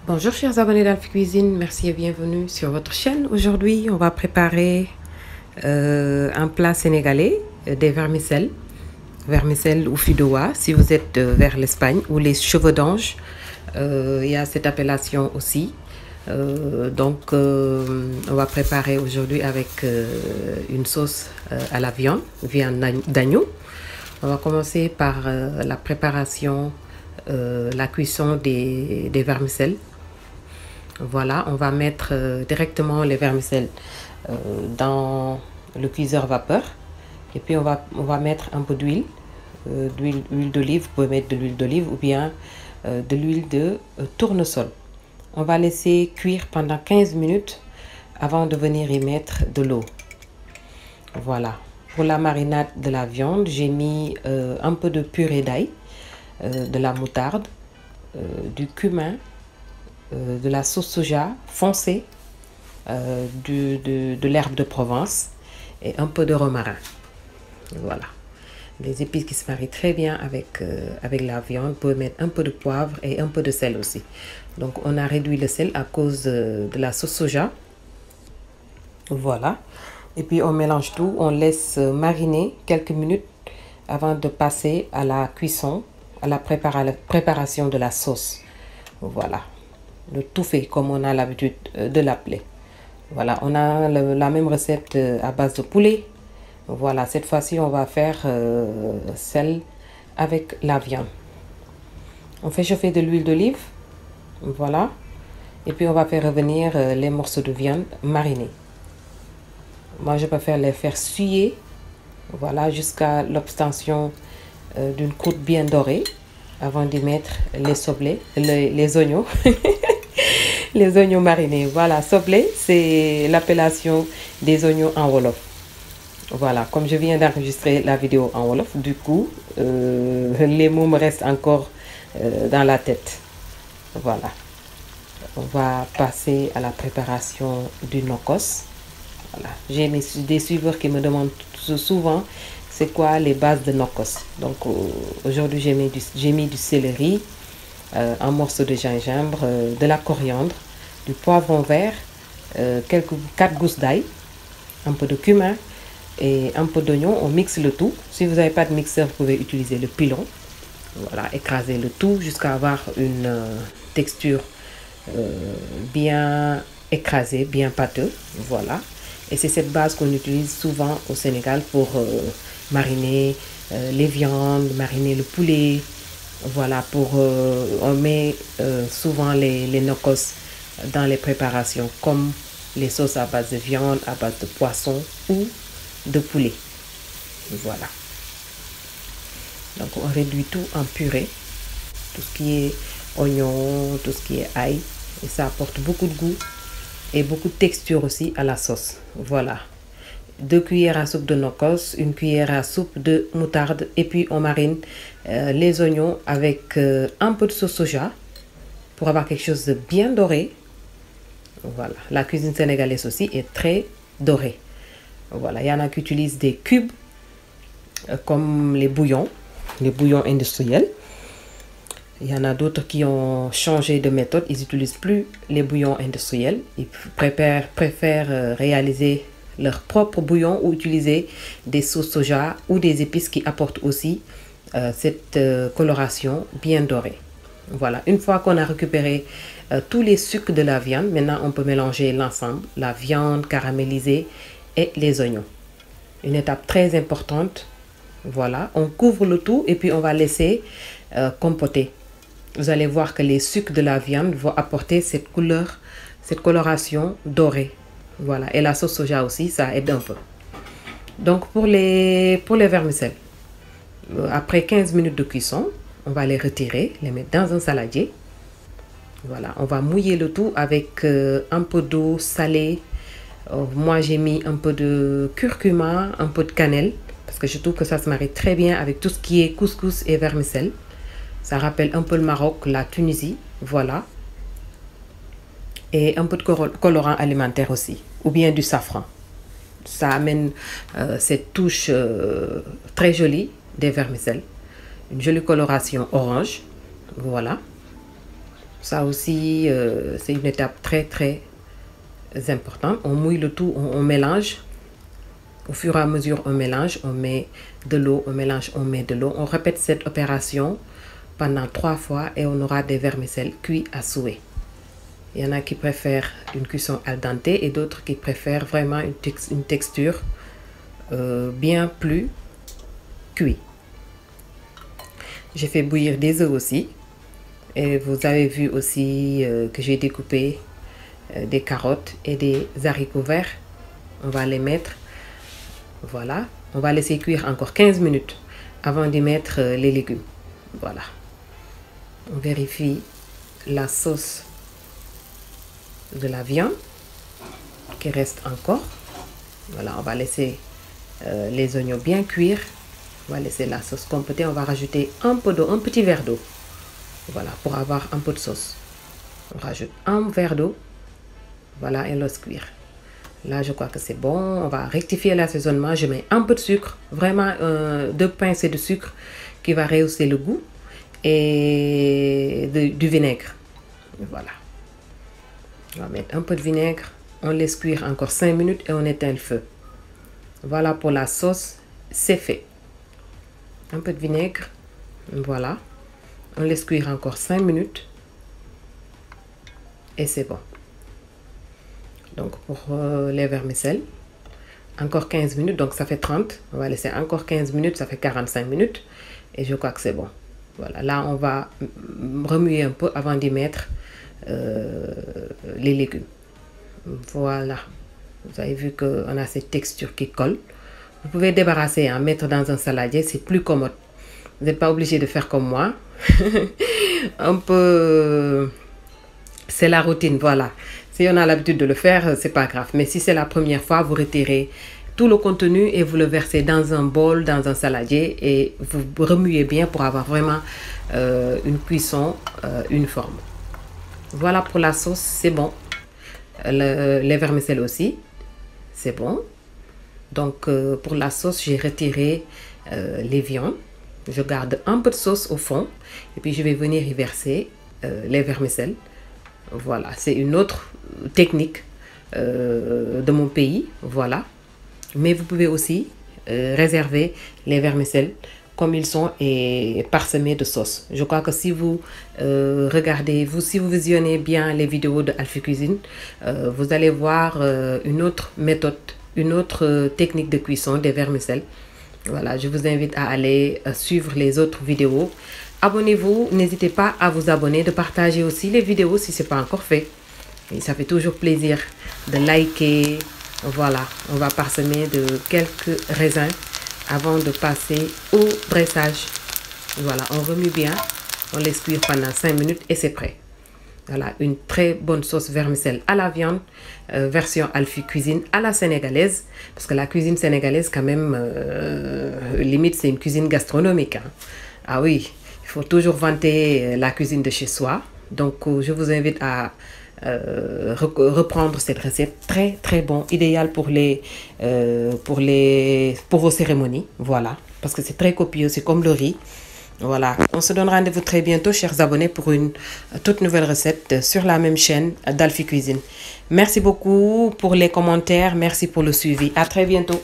Bonjour chers abonnés d'Alphie Cuisine, merci et bienvenue sur votre chaîne. Aujourd'hui, on va préparer un plat sénégalais, des vermicelles. Vermicelles ou fidoa, si vous êtes vers l'Espagne, ou les cheveux d'ange. Il y a cette appellation aussi. On va préparer aujourd'hui avec une sauce à la viande d'agneau. On va commencer par la préparation, la cuisson des vermicelles. Voilà, on va mettre directement les vermicelles dans le cuiseur vapeur. Et puis on va mettre un peu d'huile, d'huile d'olive. Vous pouvez mettre de l'huile d'olive ou bien de l'huile de tournesol. On va laisser cuire pendant 15 minutes avant de venir y mettre de l'eau. Voilà. Pour la marinade de la viande, j'ai mis un peu de purée d'ail, de la moutarde, du cumin, de la sauce soja foncée, de l'herbe de Provence et un peu de romarin. Voilà. Des épices qui se marient très bien avec la viande. Vous pouvez mettre un peu de poivre et un peu de sel aussi. Donc on a réduit le sel à cause de la sauce soja. Voilà. Et puis on mélange tout, on laisse mariner quelques minutes avant de passer à la cuisson, à la préparation de la sauce. Voilà. Le tout fait comme on a l'habitude de l'appeler. Voilà, on a la même recette à base de poulet. Voilà, cette fois-ci on va faire celle avec la viande. On fait chauffer de l'huile d'olive. Voilà. Et puis on va faire revenir les morceaux de viande marinés. Moi je préfère les faire suer. Voilà, jusqu'à l'obtention d'une croûte bien dorée. Avant d'y mettre les soblés, les oignons. Les oignons marinés. Voilà, soblé, c'est l'appellation des oignons en wolof. Voilà, comme je viens d'enregistrer la vidéo en wolof, du coup, les mots me restent encore dans la tête. Voilà. On va passer à la préparation du nokos. Voilà. J'ai des suiveurs qui me demandent souvent c'est quoi les bases de nokos. Donc aujourd'hui j'ai mis du céleri, un morceau de gingembre, de la coriandre, du poivron vert, 4 gousses d'ail, un peu de cumin et un peu d'oignon. On mixe le tout. Si vous n'avez pas de mixeur, vous pouvez utiliser le pilon. Voilà, écraser le tout jusqu'à avoir une texture bien écrasée, bien pâteux. Voilà. Et c'est cette base qu'on utilise souvent au Sénégal pour mariner les viandes, mariner le poulet. Voilà, on met souvent les nokos dans les préparations comme les sauces à base de viande, à base de poisson ou de poulet. Voilà. Donc on réduit tout en purée, tout ce qui est oignon, tout ce qui est ail, et ça apporte beaucoup de goût et beaucoup de texture aussi à la sauce. Voilà. 2 cuillères à soupe de nokos, 1 cuillère à soupe de moutarde, et puis on marine les oignons avec un peu de sauce soja pour avoir quelque chose de bien doré. Voilà, la cuisine sénégalaise aussi est très dorée. Voilà, il y en a qui utilisent des cubes comme les bouillons industriels. Il y en a d'autres qui ont changé de méthode, ils n'utilisent plus les bouillons industriels. Ils préfèrent réaliser leur propre bouillon ou utiliser des sauces soja ou des épices qui apportent aussi cette coloration bien dorée. Voilà, une fois qu'on a récupéré tous les sucres de la viande, maintenant on peut mélanger l'ensemble, la viande caramélisée et les oignons. Une étape très importante. Voilà, on couvre le tout et puis on va laisser compoter. Vous allez voir que les sucres de la viande vont apporter cette couleur, cette coloration dorée. Voilà, et la sauce soja aussi, ça aide un peu. Donc pour les vermicelles, après 15 minutes de cuisson, on va les retirer, les mettre dans un saladier. Voilà, on va mouiller le tout avec un peu d'eau salée. Moi j'ai mis un peu de curcuma, un peu de cannelle, parce que je trouve que ça se marie très bien avec tout ce qui est couscous et vermicelles. Ça rappelle un peu le Maroc, la Tunisie, voilà. Et un peu de colorant alimentaire aussi, ou bien du safran. Ça amène cette touche très jolie des vermicelles. Une jolie coloration orange, voilà. Ça aussi, c'est une étape très très importante. On mouille le tout, on mélange. Au fur et à mesure, on mélange, on met de l'eau, on mélange, on met de l'eau. On répète cette opération pendant 3 fois et on aura des vermicelles cuits à souhait. Il y en a qui préfèrent une cuisson al dente et d'autres qui préfèrent vraiment une texture bien plus cuite. J'ai fait bouillir des œufs aussi. Et vous avez vu aussi que j'ai découpé des carottes et des haricots verts. On va les mettre. Voilà. On va laisser cuire encore 15 minutes avant d'y mettre les légumes. Voilà. On vérifie la sauce de la viande qui reste encore. Voilà, on va laisser les oignons bien cuire. On va laisser la sauce compléter. On va rajouter un peu d'eau, un petit verre d'eau. Voilà, pour avoir un peu de sauce. On rajoute un verre d'eau. Voilà, et laisse cuire. Là, je crois que c'est bon. On va rectifier l'assaisonnement. Je mets un peu de sucre. Vraiment, 2 pincées de sucre qui va rehausser le goût. Et du vinaigre. Voilà. On va mettre un peu de vinaigre. On laisse cuire encore 5 minutes et on éteint le feu. Voilà pour la sauce. C'est fait. Un peu de vinaigre. Voilà. On laisse cuire encore 5 minutes. Et c'est bon. Donc pour les vermicelles, encore 15 minutes, donc ça fait 30. On va laisser encore 15 minutes, ça fait 45 minutes. Et je crois que c'est bon. Voilà, là on va remuer un peu avant d'y mettre les légumes. Voilà, vous avez vu qu'on a cette texture qui colle. Vous pouvez débarrasser, mettre dans un saladier, c'est plus commode. Vous n'êtes pas obligé de faire comme moi. Un peu... C'est la routine, voilà. Si on a l'habitude de le faire, c'est pas grave. Mais si c'est la première fois, vous retirez tout le contenu et vous le versez dans un bol, dans un saladier et vous remuez bien pour avoir vraiment une cuisson uniforme. Voilà pour la sauce, c'est bon. Les vermicelles aussi, c'est bon. Donc pour la sauce, j'ai retiré les viandes. Je garde un peu de sauce au fond et puis je vais venir y verser les vermicelles. Voilà, c'est une autre technique de mon pays, voilà. Mais vous pouvez aussi réserver les vermicelles comme ils sont et parsemés de sauce. Je crois que si vous regardez, si vous visionnez bien les vidéos de Alphie Cuisine, vous allez voir une autre méthode, une autre technique de cuisson des vermicelles. Voilà, je vous invite à aller suivre les autres vidéos. Abonnez-vous, n'hésitez pas à vous abonner, de partager aussi les vidéos si ce n'est pas encore fait. Et ça fait toujours plaisir de liker. Voilà, on va parsemer de quelques raisins avant de passer au dressage. Voilà, on remue bien, on laisse cuire pendant 5 minutes et c'est prêt. Voilà, une très bonne sauce vermicelle à la viande, version Alphie Cuisine à la sénégalaise. Parce que la cuisine sénégalaise, quand même, limite, c'est une cuisine gastronomique. Hein. Ah oui, il faut toujours vanter la cuisine de chez soi. Donc, je vous invite à reprendre cette recette. Très, très bon. Idéal pour vos cérémonies. Voilà. Parce que c'est très copieux. C'est comme le riz. Voilà, on se donne rendez-vous très bientôt, chers abonnés, pour une toute nouvelle recette sur la même chaîne d'Alphie Cuisine. Merci beaucoup pour les commentaires, merci pour le suivi. À très bientôt.